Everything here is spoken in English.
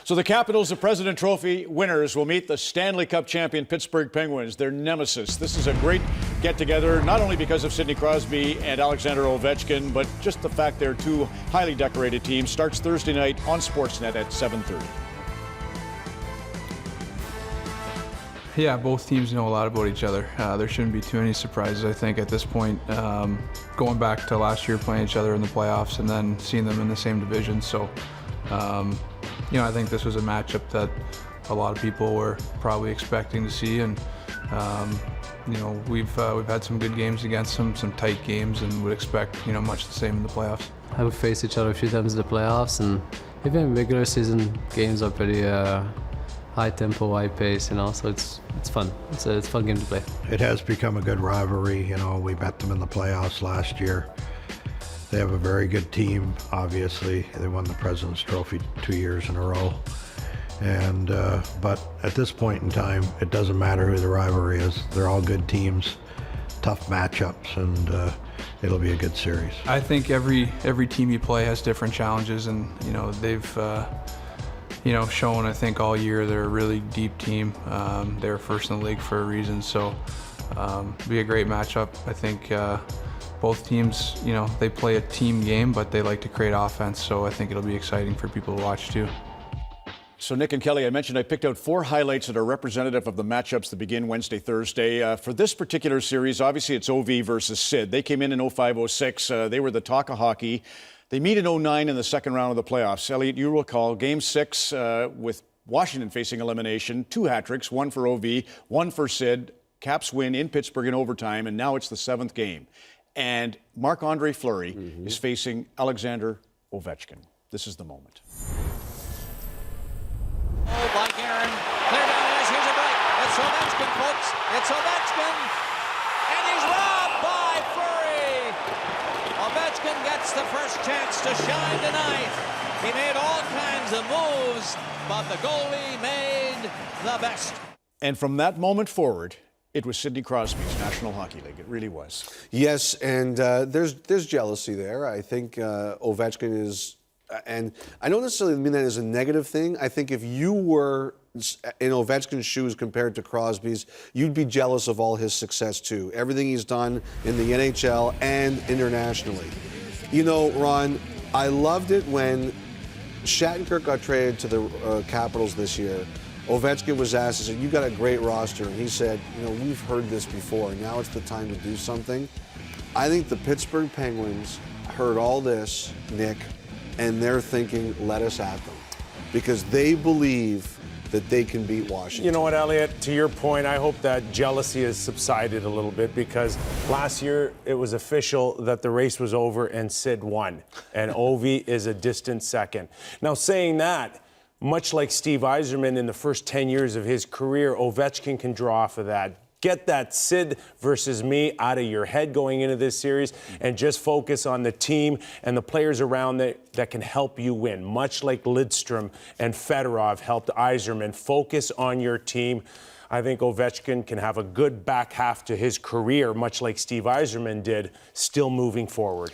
So the Capitals, the President Trophy winners, will meet the Stanley Cup champion Pittsburgh Penguins, their nemesis. This is a great get-together, not only because of Sidney Crosby and Alexander Ovechkin, but just the fact they're two highly decorated teams. Starts Thursday night on Sportsnet at 7:30. Yeah, both teams know a lot about each other. There shouldn't be too many surprises, I think, at this point. Going back to last year playing each other in the playoffs and then seeing them in the same division. So, I think this was a matchup that a lot of people were probably expecting to see. And, we've had some good games against them, some tight games, and would expect, much the same in the playoffs. I've faced each other a few times in the playoffs, and even regular season games are pretty high tempo, high pace, so it's fun. It's a fun game to play. It has become a good rivalry. We met them in the playoffs last year. They have a very good team, obviously. They won the President's Trophy 2 years in a row. And but at this point in time, it doesn't matter who the rivalry is. They're all good teams, tough matchups, and it'll be a good series. I think every team you play has different challenges, and they've shown, I think, all year they're a really deep team. They're first in the league for a reason, so it'll be a great matchup. I think both teams, they play a team game, but they like to create offense, so I think it'll be exciting for people to watch too. So Nick and Kelly, I mentioned I picked out 4 highlights that are representative of the matchups that begin Wednesday, Thursday. For this particular series, obviously it's OV versus Sid. They came in 05-06. They were the talk of hockey. They meet in 09 in the second round of the playoffs. Elliot, you recall Game 6 with Washington facing elimination, 2 hat-tricks, 1 for OV, 1 for Sid. Caps win in Pittsburgh in overtime, and now it's the 7th game. And Marc-Andre Fleury is facing Alexander Ovechkin. This is the moment. Oh, by Guerin. Clear down ice. Here's a break. It's Ovechkin, folks. It's Ovechkin. And he's robbed by Fleury. Ovechkin gets the first chance to shine tonight. He made all kinds of moves, but the goalie made the best. And from that moment forward, it was Sidney Crosby's National Hockey League. It really was. Yes, and there's jealousy there. I think Ovechkin is, and I don't necessarily mean that as a negative thing. I think if you were in Ovechkin's shoes compared to Crosby's, you'd be jealous of all his success too. Everything he's done in the NHL and internationally. Ron, I loved it when Shattenkirk got traded to the Capitals this year. Ovechkin was asked, he said, "You got a great roster." And he said, "We've heard this before. Now it's the time to do something." I think the Pittsburgh Penguins heard all this, Nick, and they're thinking, let us at them. Because they believe that they can beat Washington. You know what, Elliot? To your point, I hope that jealousy has subsided a little bit, because last year it was official that the race was over and Sid won. And Ovi is a distant second. Now, saying that, much like Steve Yzerman in the first 10 years of his career, Ovechkin can draw off of that. Get that Sid versus me out of your head going into this series and just focus on the team and the players around that can help you win. Much like Lidstrom and Fedorov helped Yzerman. Focus on your team. I think Ovechkin can have a good back half to his career, much like Steve Yzerman did, still moving forward.